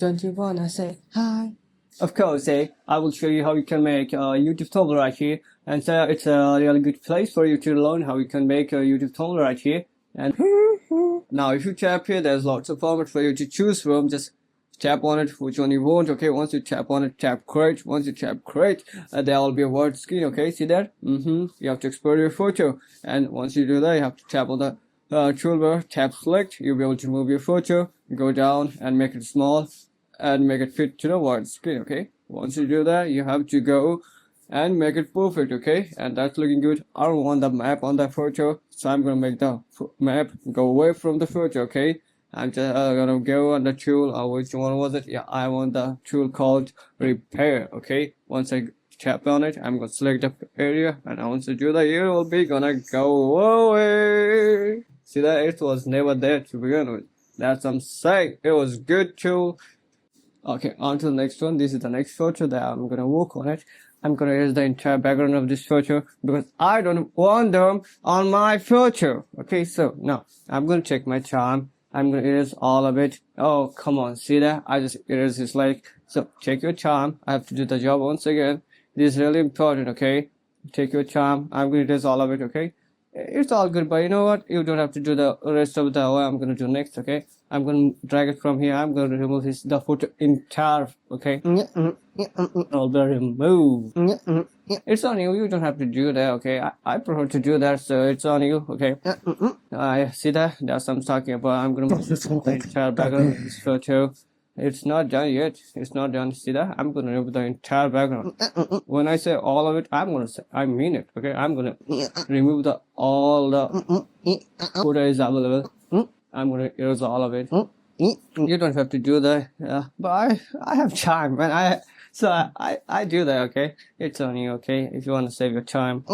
Don't you wanna say hi? Of course, I will show you how you can make a YouTube thumbnail right here. And so it's a really good place for you to learn how you can make a YouTube thumbnail right here. And now if you tap here, there's lots of formats for you to choose from. Just tap on it, which one you want. Okay, once you tap on it, tap create. Once you tap create, there will be a word screen. Okay, see that? You have to export your photo, and once you do that, you have to tap on the toolbar, tap select. You'll be able to move your photo, go down and make it small and make it fit to the word screen. Okay, once you do that, you have to go and make it perfect. Okay, and that's looking good. I don't want the map on the photo, so I'm gonna make the map go away from the photo. Okay, I'm just gonna go on the tool. Which one was it? Yeah, I want the tool called repair. Okay, once I tap on it, I'm gonna select the area, and once I do that, it will be gonna go away. See that? It was never there to begin with. That's what I'm saying. It was good tool. Okay, on to the next one. This is the next photo that I'm gonna work on it. I'm gonna erase the entire background of this photo because I don't want them on my photo. Okay, so now I'm gonna take my time. I'm gonna erase all of it. Oh, come on, see that? I just erase this like so. Take your time. I have to do the job once again. This is really important. Okay, take your time. I'm gonna erase all of it. Okay, it's all good, but you know what? You don't have to do the rest of the what I'm gonna do next. Okay, I'm gonna drag it from here. I'm gonna remove the photo entire. Okay, all the remove. It's on you. You don't have to do that. Okay, I prefer to do that, so it's on you. Okay, I see that. That's what I'm talking about. I'm gonna move the entire background of this photo. It's not done yet. It's not done. See that? I'm gonna remove the entire background. When I say all of it, I'm gonna say I mean it. Okay, I'm gonna remove all the photo is available. I'm gonna erase all of it. You don't have to do that. Yeah, but I have time, man. I do that. Okay, it's on you. Okay, if you want to save your time.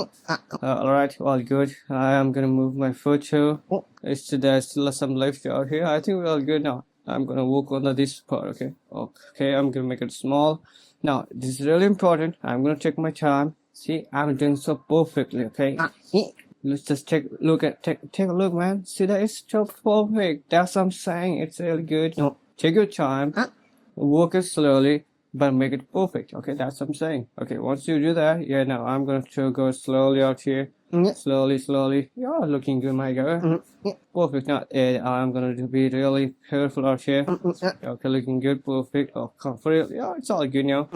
All right, all good. I am gonna move my photo. There's still some left out here. I think we're all good now. I'm gonna work on this part. Okay, I'm gonna make it small. Now this is really important. I'm gonna take my time. See, I'm doing so perfectly. Okay, let's just take a look, man. See that? It's so perfect. That's what I'm saying. It's really good. No, take your time. Work it slowly, but make it perfect. Okay, that's what I'm saying. Okay, once you do that, yeah, now I'm going to go slowly out here. Slowly. You're looking good, my guy. Perfect. Now, I'm gonna be really careful out here. Okay, looking good. Perfect. Oh, comfortable. Yeah, it's all good now.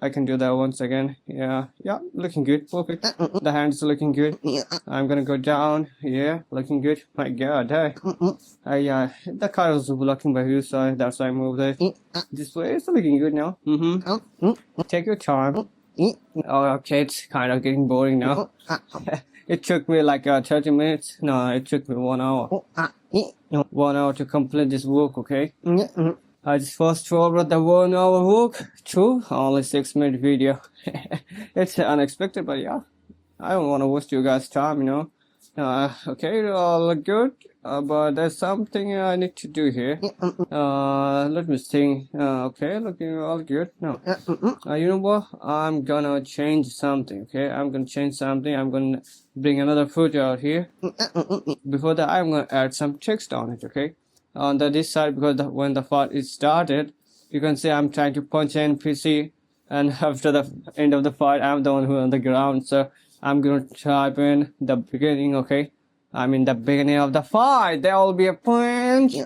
I can do that once again. Yeah, looking good. Perfect. The hands are looking good. I'm gonna go down. Yeah, looking good. My God, hey. The car was blocking by you, so that's why I moved it. This way, it's looking good now. Take your time. Oh, okay, it's kind of getting boring now. It took me like 30 minutes. No, it took me 1 hour. 1 hour to complete this work, okay? I just fast forward the 1 hour work to only 6-minute video. It's unexpected, but yeah, I don't want to waste you guys' time, you know. Okay, all good, but there's something I need to do here. Let me think. Okay, looking all good. No, you know what? I'm gonna change something. Okay, I'm gonna change something. I'm gonna bring another photo out here. Before that, I'm gonna add some text on it. Okay, on this side, because when the file is started, you can see I'm trying to punch in PC, and after the end of the file, I'm the one who on the ground. So I'm gonna type in the beginning. Okay, I'm in the beginning of the file. There will be a punch.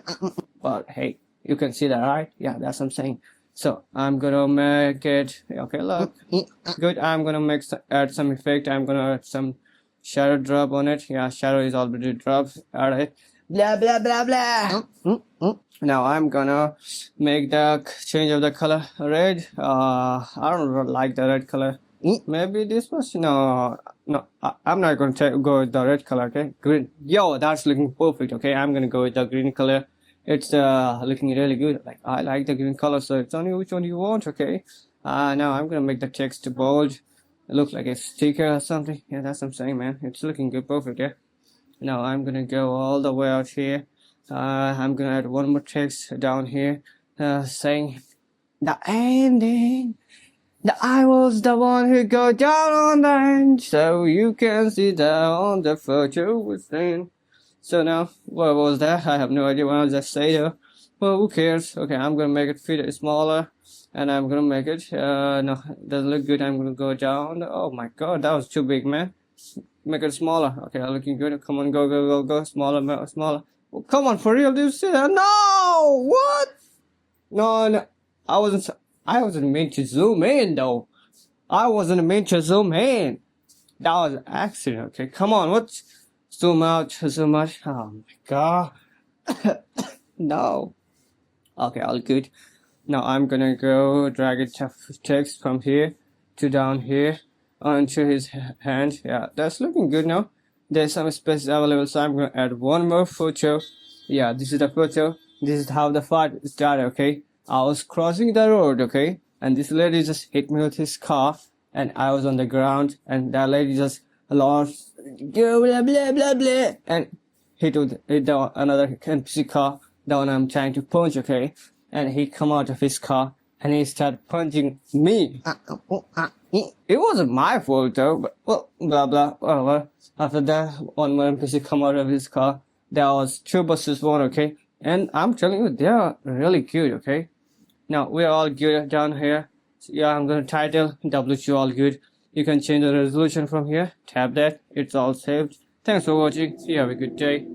But hey, you can see that, right? Yeah, that's what I'm saying. So I'm gonna make it. Okay, look good. I'm gonna add some effect. I'm gonna add some shadow drop on it. Yeah, shadow is already dropped. Add it. Blah blah blah blah. Now I'm gonna make the change of the color red. I don't like the red color. Maybe this was no. I'm not gonna go with the red color. Okay, green. Yo, that's looking perfect. Okay, I'm gonna go with the green color. It's looking really good. Like I like the green color, so it's only which one you want. Okay. Now I'm gonna make the text bold. It looks like a sticker or something. Yeah, that's what I'm saying, man. It's looking good, perfect. Yeah. Now I'm gonna go all the way out here. I'm gonna add one more text down here, saying the ending. I was the one who go down on the end, so you can see that on the photo within. So now, what was that? I have no idea what I was just saying. Well, who cares? Okay, I'm gonna make it fit smaller, and I'm gonna make it. No, doesn't look good. I'm gonna go down. Oh my god, that was too big, man. Make it smaller. Okay, looking good. Come on, go, go, go, go. Smaller, smaller. Oh, come on, for real, dude. No, what? No, no. I wasn't meant to zoom in though. I wasn't meant to zoom in. That was an accident. Okay, come on. What? Zoom out. Zoom out. Oh my god. No. Okay, all good. Now I'm gonna go drag it text from here to down here onto his hand. Yeah, that's looking good now. There's some space available, so I'm gonna add one more photo. Yeah, this is the photo. This is how the fight started. Okay, I was crossing the road. Okay, and this lady just hit me with his car, and I was on the ground, and that lady just lost blah blah blah blah, and hit another NPC car. The one I'm trying to punch. Okay, and he come out of his car and he started punching me. It wasn't my fault though, but well, blah blah. Well, after that, one more NPC come out of his car. There was 2 versus 1, okay? And I'm telling you, they are really good, okay? Now, we're all good down here. So, yeah, I'm gonna title W2 all good. You can change the resolution from here. Tap that. It's all saved. Thanks for watching. You have a good day.